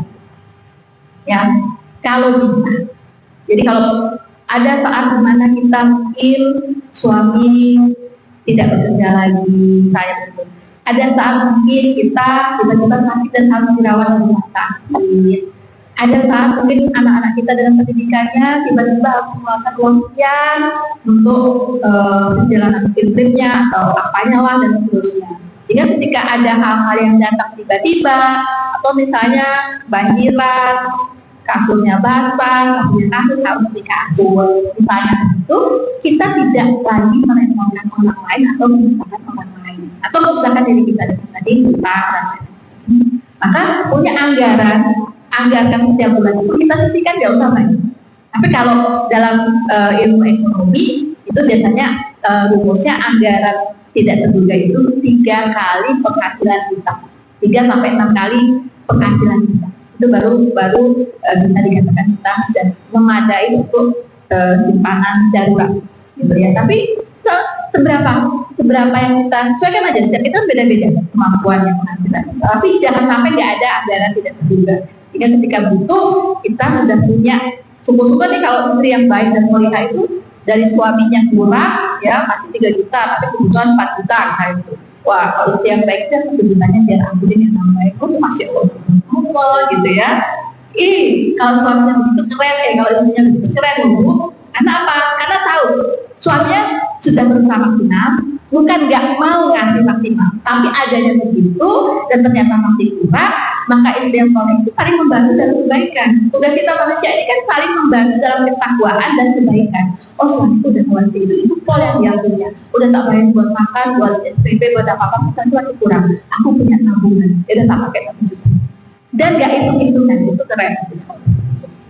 Ya, kalau bisa. Jadi kalau ada saat dimana kita mungkin suami tidak bekerja lagi, ada saat mungkin kita tiba-tiba sakit dan harus dirawat di rumah sakit. Ada saat mungkin anak-anak kita dalam pendidikannya tiba-tiba harus mengeluarkan uang sekian untuk perjalanan tripnya atau apanya lah dan seterusnya. Sehingga ketika ada hal-hal yang datang tiba-tiba atau misalnya banjiran, kasurnya basah, kasus harus dikasur, misalnya itu kita tidak lagi merepotkan orang lain atau menyusahkan orang lain atau menyusahkan diri kita dengan tadi kita dan lain. Maka punya anggaran setiap bulan itu kita sisihkan nggak usah banyak. Tapi kalau dalam ilmu ekonomi itu biasanya rumusnya anggaran tidak terduga itu 3 kali penghasilan kita, 3 sampai 6 kali penghasilan kita. Itu baru bisa dikatakan kita sudah memadai untuk simpanan darurat, gitu ya. Tapi seberapa yang kita sesuaikan aja, kita beda-beda kemampuannya penghasilan. Tapi jangan sampai nggak ada anggaran tidak terduga. Sehingga ketika butuh kita sudah punya. Syukur-syukur nih kalau istri yang baik dan mulia itu dari suaminya kurang, ya masih 3 juta, tapi kebutuhan 4 juta, nah itu. Wah, kalau istri yang baik itu sebenarnya biar ampunin yang baik, oh masya Allah, gitu ya. Kalau suaminya begitu keren, kalau istrinya begitu keren, karena apa? Karena tahu suaminya sudah berusaha maksimal, bukan nggak mau ngasih maksimal, tapi adanya begitu dan ternyata masih kurang, maka istri yang soleh itu saling membantu dalam kebaikan. Tugas kita manusia ini kan saling membantu dalam ketakwaan dan kebaikan. Oh, suami itu udah ngasih itu pol yang dia punya, udah tak bayar buat makan, buat SPP, buat apa-apa, tapi masih kurang. Aku punya tabungan, udah tak pakai tabungan. Dan nggak hitung-hitungan, itu keren.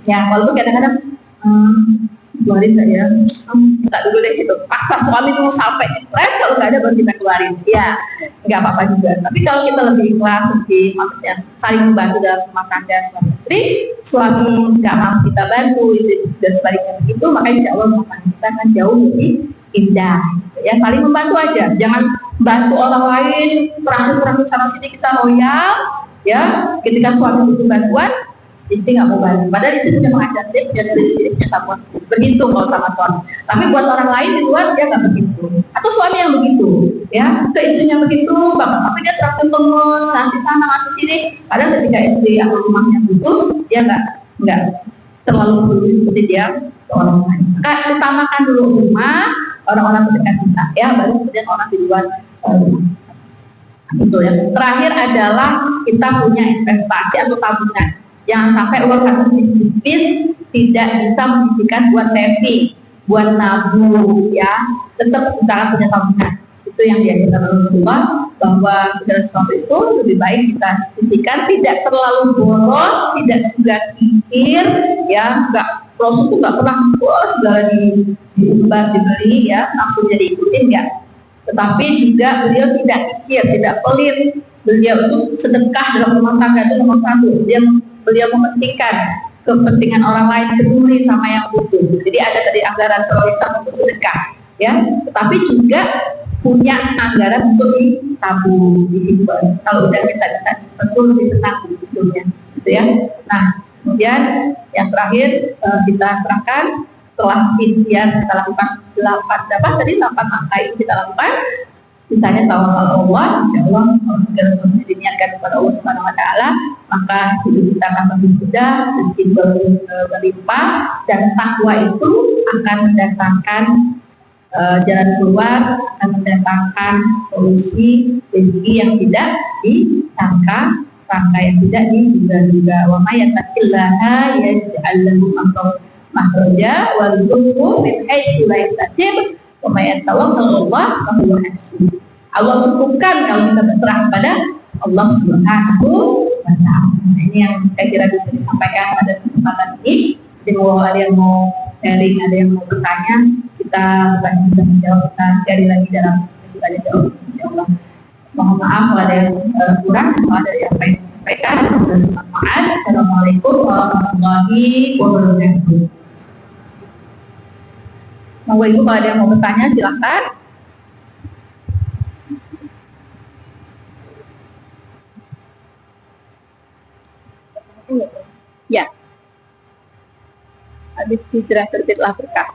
Ya, walaupun kadang-kadang keluarin saya, kita dulu deh gitu. Paksa suami dulu sampai stres, kalau nggak ada baru kita keluarin. Ya, nggak apa-apa juga. Tapi kalau kita lebih ikhlas, lebih maksudnya saling membantu dalam rumah tangga suami istri, suami nggak mau kita bantu, dan sebaliknya begitu, maka insya Allah rumah tangga kita akan jauh lebih indah. Ya, saling membantu aja. Jangan bantu orang lain, perang sana sini kita loyal. Ya, ketika suami butuh bantuan, istri nggak mau bantu. Padahal istri punya pengajar, dia punya dari istri, punya tabungan. Begitu kalau sama suami. Tapi buat orang lain di luar dia nggak begitu. Atau suami yang begitu, ya ke istrinya begitu, bahkan tapi dia traktir temen, ngasih sana ngasih sini. Padahal ketika istri atau rumahnya butuh, dia nggak terlalu peduli seperti dia ke orang lain. Maka utamakan dulu rumah, orang-orang terdekat kita, ya baru kemudian orang di luar rumah. Betul ya. Terakhir adalah kita punya investasi atau tabungan. Jangan sampai uang hasil bisnis tidak bisa menyisihkan buat saving, buat nabung, ya. Tetap kita punya tabungan. Itu yang diajarkan Rasulullah, bahwa segala sesuatu itu lebih baik kita sisihkan, tidak terlalu boros, tidak juga kikir, ya. Rasul itu nggak pernah segala diubah, dibeli, ya. Langsung jadi ikutin, ya. Tetapi juga beliau tidak kikir, tidak pelit. Beliau itu sedekah dalam rumah tangga itu nomor 1. Beliau mementingkan kepentingan orang lain, peduli sama yang butuh. Jadi ada tadi anggaran prioritas untuk sedekah, ya. Tetapi juga punya anggaran untuk ditabung, disimpan. Kalau udah kita betul lebih tenang hidupnya, gitu ya. Nah, kemudian yang terakhir kita serahkan. Setelah ikhtiar kita lakukan 8 langkah itu kita lakukan, misalnya tawakal Allah, insya Allah kalau segala sesuatu diniatkan kepada Allah Subhanahu Wa Taala, maka hidup kita akan lebih mudah, rezeki berlimpah, dan takwa itu akan mendatangkan jalan keluar, akan mendatangkan solusi rezeki yang tidak disangka, yang tidak diduga-duga. Wa may yattaqillaha yaj'al lahu makhraja warzuqhu min haitsu la yahtasib wa may yatawakkal Allah fa huwa hasbuh. Allah cukupkan kalau kita berserah kepada Allah Subhanahu wa Ta'ala. Nah, ini yang saya kira bisa disampaikan pada kesempatan ini. Jadi kalau ada yang mau sharing, ada yang mau bertanya, kita bukan bisa menjawab, kita cari lagi dalam kita jawab, insyaallah. Mohon maaf kalau ada yang kurang, kalau ada yang baik sampaikan, dan maaf. Assalamualaikum warahmatullahi wabarakatuh. Monggo Ibu kalau ada yang mau bertanya silakan. Ya. Habis hijrah terbitlah berkah.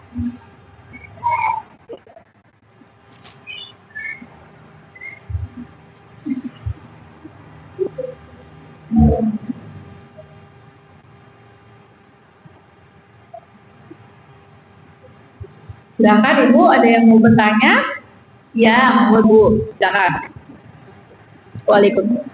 Silakan Ibu, ada yang mau bertanya? Ya, mau Bu, silakan. Waalaikumsalam.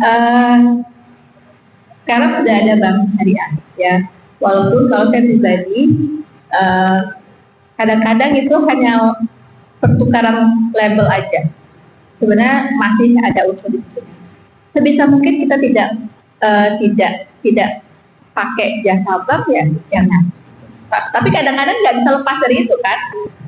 Eh, Sekarang sudah ada bank syariah ya. Walaupun kalau saya pribadi eh, kadang-kadang itu hanya pertukaran label aja. Sebenarnya masih ada unsur di situ. Sebisa mungkin kita tidak pakai jasa bank ya jangan. Tapi kadang-kadang nggak bisa lepas dari itu kan.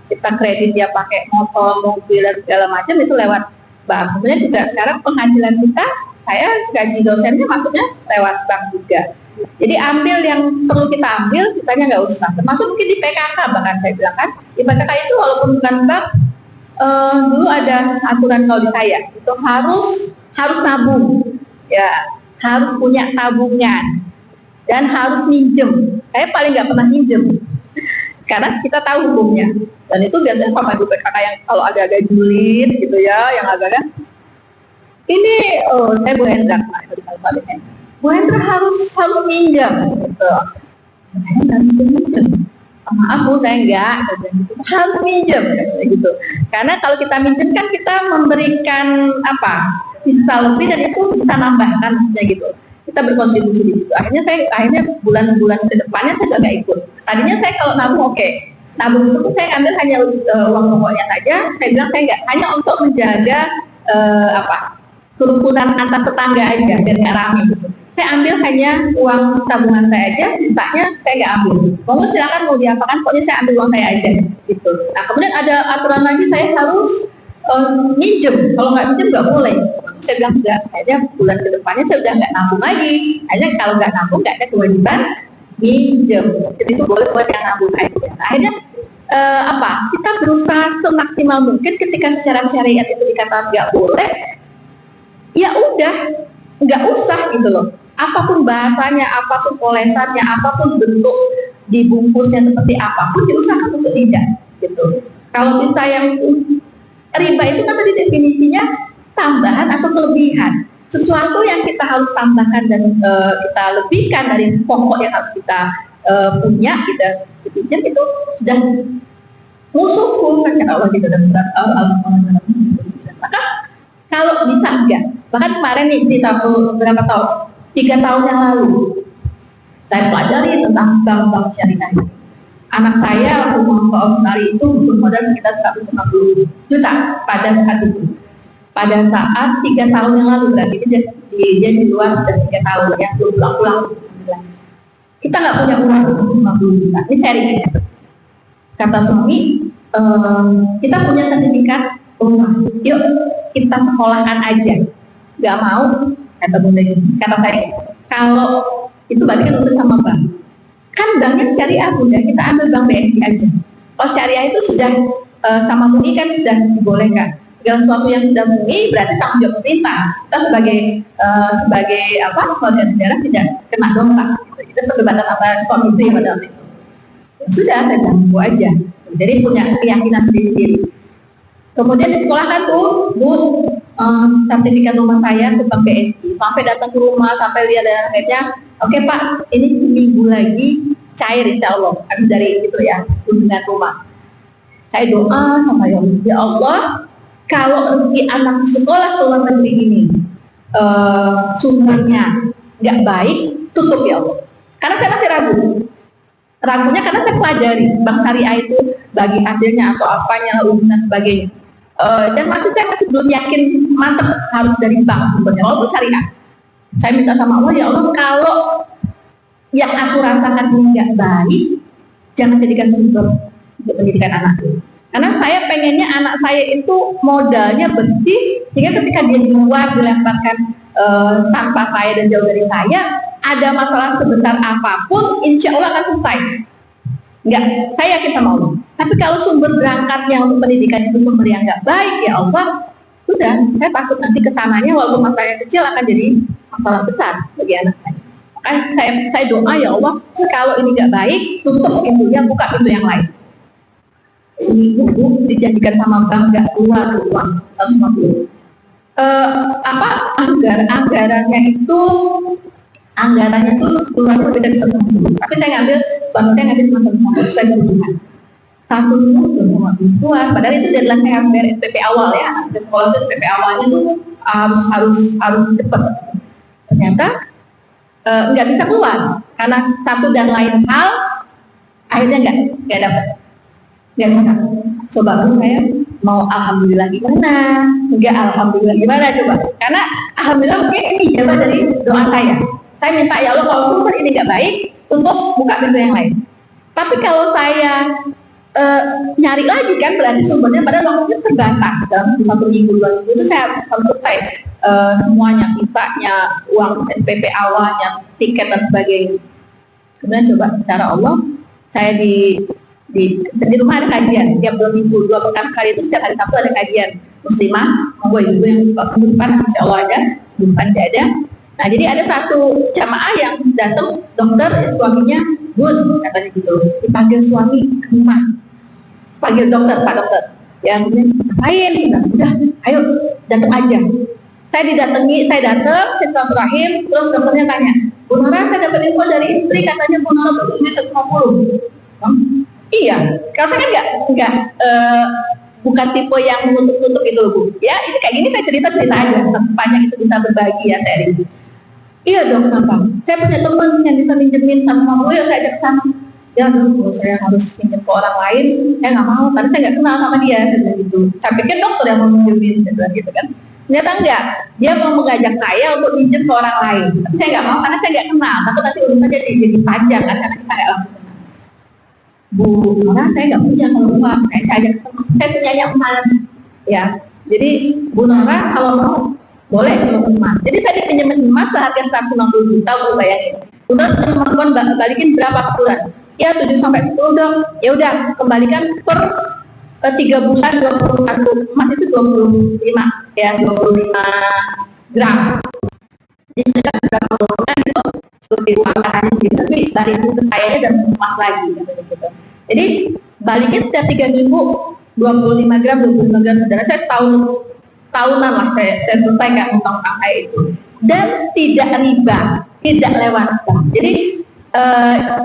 Kita kredit dia pakai motor, mobil dan segala macam itu lewat bank. Kemudian juga sekarang penghasilan kita, saya gaji dosennya maksudnya lewat bank juga. Jadi ambil yang perlu kita ambil, kitanya nggak usah. Termasuk mungkin di PKK bahkan saya bilang kan, di PKK itu walaupun bukan bank, dulu ada aturan kalau di saya itu harus nabung, ya harus punya tabungan dan harus minjem. Saya paling nggak pernah minjem karena kita tahu hukumnya. Dan itu biasanya sama ibu PKK yang kalau agak-agak julid gitu ya, yang agak-agak ini saya Bu Hendra, Bu Hendra harus minjem gitu. Saya nggak minjem. Maaf Bu, saya enggak gitu. Harus minjem gitu. Karena kalau kita minjem kan kita memberikan apa? Bisa lebih dan itu bisa nambahkan gitu. Kita berkontribusi di situ. Akhirnya bulan-bulan ke depannya saya juga nggak ikut. Tadinya saya kalau nabung oke. Nabung itu saya ambil hanya uang pokoknya saja. Saya bilang saya nggak, hanya untuk menjaga kerukunan antar tetangga aja dan nggak rame gitu. Saya ambil hanya uang tabungan saya aja, sisanya saya nggak ambil. Monggo silakan mau diapakan, pokoknya saya ambil uang saya aja gitu. Nah kemudian ada aturan lagi saya harus minjem, kalau nggak minjem nggak boleh. Saya bilang enggak, kayaknya bulan kedepannya saya udah nggak nabung lagi. Hanya kalau nggak nabung nggak ada kewajiban minjem. Jadi itu boleh buat yang nabung aja. Nah, akhirnya kita berusaha semaksimal mungkin ketika secara syariat itu dikatakan nggak boleh, ya udah nggak usah gitu loh. Apapun bahasanya, apapun polesannya, apapun bentuk dibungkusnya seperti apapun, diusahakan untuk tidak gitu. Kalau kita yang riba itu kan tadi definisinya tambahan atau kelebihan, sesuatu yang kita harus tambahkan dan kita lebihkan dari pokok yang harus kita punya kita pinjam, itu sudah musuh kata Allah di dalam surat Al-Qur'an. Maka kalau bisa enggak, bahkan kemarin nih di tahun berapa tahun, 3 tahun yang lalu saya pelajari tentang bank syariah. Anak saya waktu mau ke Australia itu bermodal sekitar 150 juta pada saat itu. Pada saat 3 tahun yang lalu, berarti dia di luar sudah 3 tahun yang belum pulang-pulang. Kita nggak punya uang 50 juta. Ini sharing aja. Kata suami, kita punya sertifikat rumah. Yuk kita sekolahkan aja. Nggak mau, kata bunda. Kata saya, kalau itu berarti kan urusan sama bank. Kan banknya syariah bunda, kita ambil bank BNI aja. Kalau syariah itu sudah sama MUI kan sudah dibolehkan. Segala sesuatu yang sudah MUI berarti tanggung jawab pemerintah. Kita sebagai warga negara tidak kena dosa. Itu perdebatan antara suami istri pada waktu itu. Sudah saya bilang aja. Jadi punya keyakinan sendiri. Kemudian di sekolah kan Bu, sertifikat rumah saya ke bank BNI. Sampai datang ke rumah, sampai lihat dan akhirnya, oke Pak, ini seminggu lagi cair insya Allah. Habis dari itu ya, kunjungan rumah. Saya doa sama ya Allah, kalau rezeki anak sekolah ke luar negeri ini sumbernya nggak baik, tutup ya Allah. Karena saya masih ragunya karena saya pelajari bank syariah itu bagi hasilnya atau apanya, hubungan sebagainya. Dan saya masih belum yakin mantep harus dari bank sumbernya, walaupun syariah. Saya minta sama Allah, ya Allah, kalau yang aku rasakan ini nggak baik, jangan jadikan sumber untuk pendidikan anakku. Karena saya pengennya anak saya itu modalnya bersih, sehingga ketika dia di luar dilemparkan tanpa saya dan jauh dari saya, ada masalah sebesar apapun, insya Allah akan selesai. Enggak, saya yakin sama Allah. Tapi kalau sumber berangkatnya untuk pendidikan itu sumber yang nggak baik, ya Allah, sudah, saya takut nanti kesananya walaupun masalahnya kecil akan jadi masalah besar bagi anak saya. Makanya saya doa, ya Allah, kalau ini nggak baik, tutup pintunya, buka pintu yang lain. Ini buku dijanjikan sama bank nggak keluar uang 150. Anggarannya itu keluar lebih dari 150. Tapi saya ngambil semacam saya kebutuhan satu belum puas. Padahal itu adalah saya SPP awal ya. Di sekolah itu SPP awalnya tuh harus cepat. Ternyata nggak bisa keluar karena satu dan lain hal, akhirnya nggak dapat, nggak bisa. Coba saya mau alhamdulillah gimana, nggak alhamdulillah gimana coba, karena alhamdulillah mungkin ini jawaban dari doa saya minta ya Allah kalau sumber ini nggak baik untuk buka pintu yang lain. Tapi kalau saya nyari lagi kan berarti sumbernya pada waktu itu terbatas, dalam 1 minggu 2 minggu itu saya harus selesai semuanya, visanya, uang SPP awalnya, tiket dan sebagainya. Kemudian coba cara Allah, saya di rumah ada kajian tiap 2 minggu, 2 pekan sekali itu setiap hari Sabtu ada kajian muslimah, monggo ibu yang minggu depan insya Allah ada, minggu depan tidak ada. Nah jadi ada satu jamaah yang datang, dokter suaminya Bun katanya gitu, dipanggil suami ke rumah, panggil dokter, Pak Dokter, yang ngapain? Udah, ayo datang aja. Saya datang, saya terakhir, terus dokternya tanya, Bu Nora, saya dapat info dari istri, katanya Bu Nora butuh duit 150. Iya, karena kan nggak bukan tipe yang nutup-nutup itu Bu. Ya, ini kayak gini saya cerita aja, sepanjang itu bisa berbagi ya saya ini. Iya dong, kenapa? Saya punya teman yang bisa minjemin 150, ya saya ajak sana. Ya, kalau saya harus pinjam ke orang lain, saya nggak mau, karena saya nggak kenal sama dia, gitu. Saya pikir dokter yang mau minjemin, gitu kan. Ternyata enggak, dia mau mengajak saya untuk pinjam ke orang lain. Tapi saya nggak mau karena saya nggak kenal, tapi nanti urusannya jadi panjang kan, karena kita nggak langsung kenal. Bu Nora, saya nggak punya kalau uang, saya ajak teman, saya punya emas, ya. Jadi Bu Nora kalau mau boleh kalau emas. Jadi saya dipinjemin emas seharga 160 juta, Bu bayangin. Bu Nora kemampuan balikin berapa bulan? Ya 7 sampai 10 dong. Ya udah kembalikan per 3 bulan 21, emas itu 25 ya, 25 gram. Jadi sudah berapa bulan itu seperti uang aja gitu, tapi dari itu kayaknya dan emas lagi gitu. Jadi balikin setiap 3 minggu 25 gram, 25 gram saudara. Saya tahunan lah saya selesaikan utang-utang kayak itu, dan tidak riba, tidak lewat bank. Jadi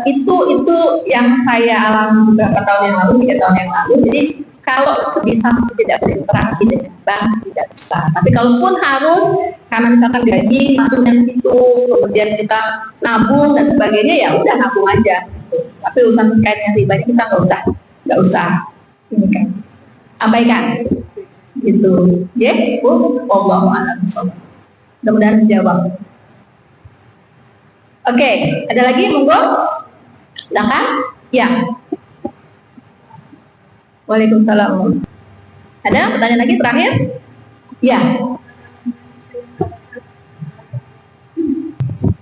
itu yang saya alami beberapa tahun yang lalu, 3 tahun yang lalu. Jadi kalau bisa tidak berinteraksi dengan bank tidak bisa. Tapi kalaupun harus, karena misalkan gaji masuknya situ, kemudian kita nabung dan sebagainya, ya udah nabung aja. Gitu. Tapi urusan terkaitnya ribanya kita nggak usah ini kan, abaikan. Gitu. Ya, Bu, wallahu a'lam. Mudah-mudahan dijawab. Oke, ada lagi monggo? Silakan. Ya. Waalaikumsalam. Ada pertanyaan lagi terakhir? Ya.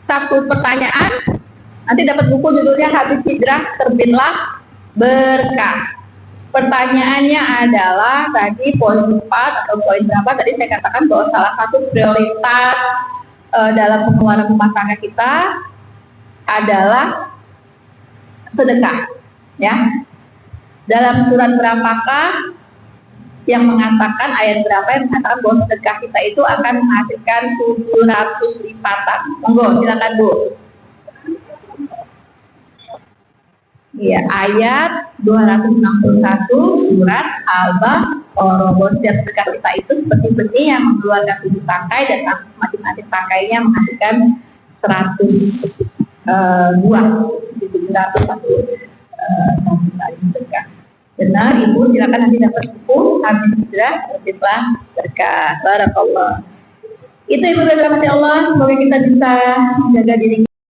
Satu pertanyaan. Nanti dapat buku judulnya Habis Hijrah Terbitlah Berkah. Pertanyaannya adalah tadi poin 4 atau poin berapa tadi saya katakan bahwa salah satu prioritas dalam pengeluaran rumah tangga kita adalah sedekah, ya. Dalam surat berapakah yang mengatakan, ayat berapa yang mengatakan bahwa sedekah kita itu akan menghasilkan 700 lipatan? Monggo, silakan Bu. Iya, ayat 261 surat Al-Baqarah. Setiap sedekah kita itu seperti benih yang mengeluarkan 7 tangkai dan masing-masing tangkainya menghasilkan 100 buah. 700 satu kali sedekah. Benar, Ibu, silakan nanti dapat buku Habis Hijrah Terbitlah Berkah. Barakallah. Itu Ibu, berkati Allah. Semoga kita bisa menjaga diri